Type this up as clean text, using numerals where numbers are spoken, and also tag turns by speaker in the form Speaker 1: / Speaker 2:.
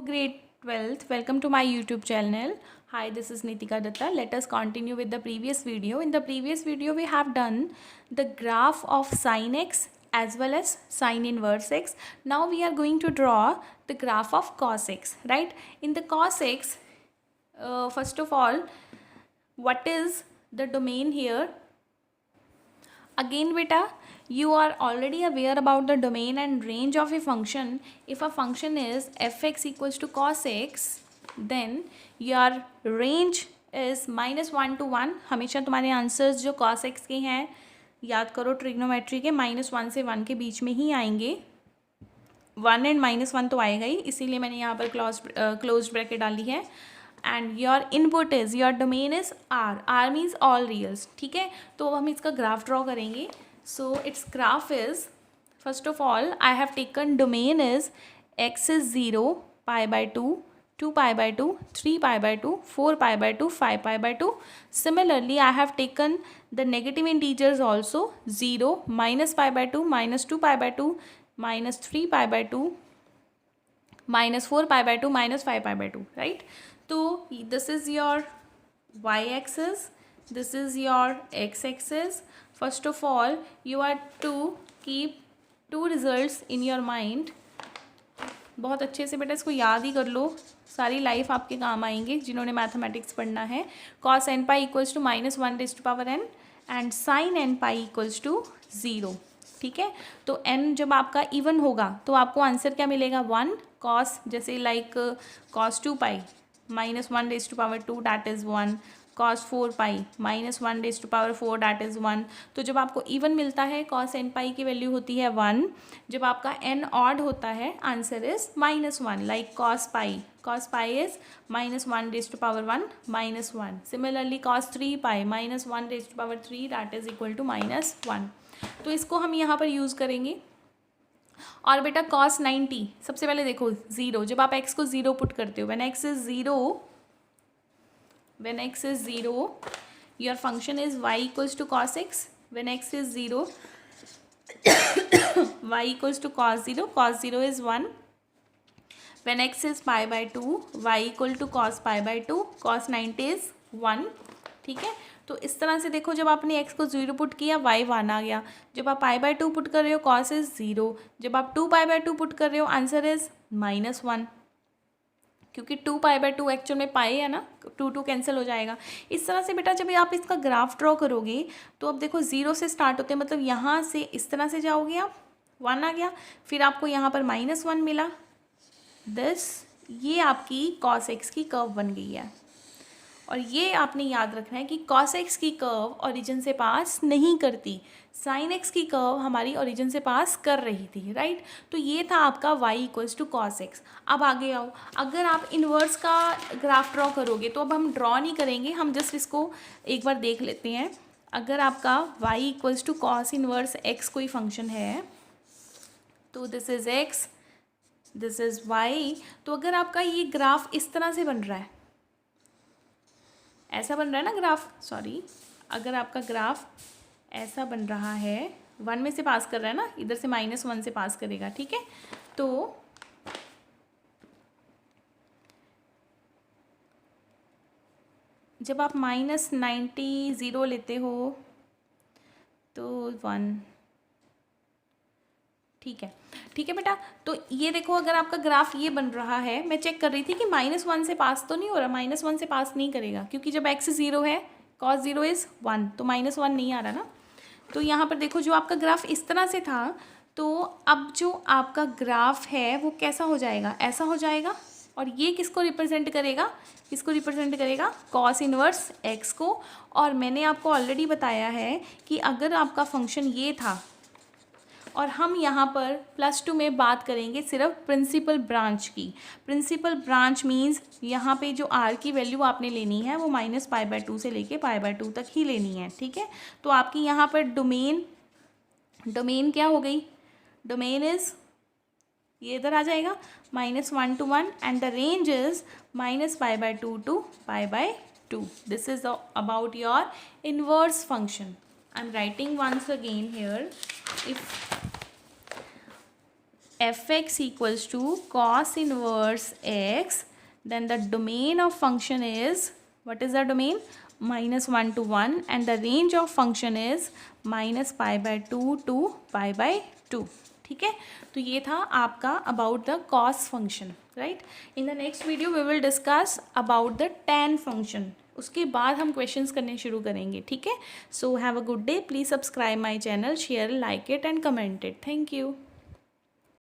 Speaker 1: Grade 12th, welcome to my YouTube channel. Hi, this is Nitika Datta. Let us continue with the previous video. In the previous video, we have done the graph of sin x as well as sin inverse x. Now we are going to draw the graph of cos x, right? In the cos x, first of all, what is the domain here? Again beta, you are already aware about the domain and range of a function. If a function is fx equals to cos x, then your range is -1 to 1. हमेशा तुम्हारे answers जो cos x के हैं, याद करो trigonometry के, -1 से 1 के बीच में ही आएंगे. 1 एंड -1 तो आएगा ही, इसीलिए मैंने यहाँ पर क्लोज ब्रैकेट डाली है. And your input is, your domain is R means all reals. ठीक है, तो अब हम इसका ग्राफ ड्रॉ करेंगे. So its graph is, first of all I have taken domain is x is 0, π/2, 2π/2, 3π/2, 4π/2, 5π/2. Similarly, I have taken the negative integers also, 0, -π/2, -2π/2, -3π/2, -4π/2, -5π/2, right? So this is your y-axis, this is your x-axis. First of all, you are to keep two results in your mind. बहुत अच्छे से बेटा इसको याद ही कर लो, सारी life आपके काम आएंगे जिन्होंने मैथमेटिक्स पढ़ना है. cos n pi equals to -1n and sin n pi equals to 0. ठीक है, तो n जब आपका इवन होगा तो आपको आंसर क्या मिलेगा? 1. cos जैसे like cos 2 pi -1^2 that is 1. cos 4 pi -1^4 that is 1. तो जब आपको इवन मिलता है cos n pi की वैल्यू होती है 1. जब आपका n ऑड होता है answer is -1, like cos pi is -1^1 -1. Similarly cos 3 pi -1^3 that is equal to -1. तो इसको हम यहाँ पर यूज़ करेंगे. और बेटा cos 90, सबसे पहले देखो 0, जब आप x को 0 पुट करते हो, when x is 0, your function is y equals to cos x. when x is 0, y equals to cos 0 is 1. when x is π/2, y equal to cos π/2, cos 90 is 1. ठीक है, तो इस तरह से देखो, जब आपने x को 0 पुट किया y 1 आ गया. जब आप π/2 पुट कर रहे हो cos इज 0. जब आप 2π/2 पुट कर रहे हो आंसर इज -1, क्योंकि 2π/2 एक्चुअल में पाई है ना, 2 कैंसिल हो जाएगा. इस तरह से बेटा जब आप इसका ग्राफ ड्रॉ करोगे तो अब देखो 0 से स्टार्ट होते हैं, मतलब यहाँ से इस तरह से जाओगे आप, 1 आ गया, फिर आपको यहाँ पर -1 मिला. ये आपकी cos x की कर्व बन गई है. और ये आपने याद रखना है कि cos x की कर्व ओरिजिन से पास नहीं करती, sin x की कर्व हमारी ओरिजिन से पास कर रही थी, राइट? तो ये था आपका y equals to cos x. अब आगे आओ, अगर आप इन्वर्स का ग्राफ ड्रॉ करोगे तो अब हम ड्रॉ नहीं करेंगे, हम जस्ट इसको एक बार देख लेते हैं. अगर आपका y equals to cos inverse x कोई फंक्शन है तो this is x, this is y. तो अगर आपका ये ग्राफ इस तरह से बन रहा है, ऐसा बन रहा है ना ग्राफ, सॉरी, अगर आपका ग्राफ ऐसा बन रहा है, 1 में से पास कर रहा है ना, इधर से -1 से पास करेगा. ठीक है, तो जब आप -90 0 लेते हो तो 1. ठीक है बेटा, तो ये देखो अगर आपका ग्राफ ये बन रहा है, मैं चेक कर रही थी कि -1 से पास तो नहीं हो रहा, -1 से पास नहीं करेगा, क्योंकि जब x 0 है cos 0 इज़ 1, तो -1 नहीं आ रहा ना. तो यहाँ पर देखो जो आपका ग्राफ इस तरह से था, तो अब जो आपका ग्राफ है वो कैसा हो जाएगा? ऐसा हो जाएगा. और ये किसको रिप्रेजेंट करेगा? किसको रिप्रेजेंट करेगा? cos इनवर्स x को. और मैंने आपको ऑलरेडी बताया है कि अगर आपका फंक्शन ये था, और हम यहाँ पर +2 में बात करेंगे सिर्फ प्रिंसिपल ब्रांच की. प्रिंसिपल ब्रांच मीन्स यहाँ पे जो r की वैल्यू आपने लेनी है वो -π/2 से लेके π/2 तक ही लेनी है. ठीक है, तो आपकी यहाँ पर डोमेन क्या हो गई? डोमेन इज़, ये इधर आ जाएगा, -1 to 1 and the range is -π/2 to π/2. This is about your inverse function. I'm writing once again here. If fx equals to cos inverse x, then the domain of function is, what is the domain? -1 to 1, and the range of function is -π/2 to π/2. ठीक है, तो ये था आपका about the cos function, right. In the next video we will discuss about the tan function. उसके बाद हम questions करने शुरू करेंगे. ठीक है, so have a good day. Please subscribe my channel, share, like it and comment it. Thank you.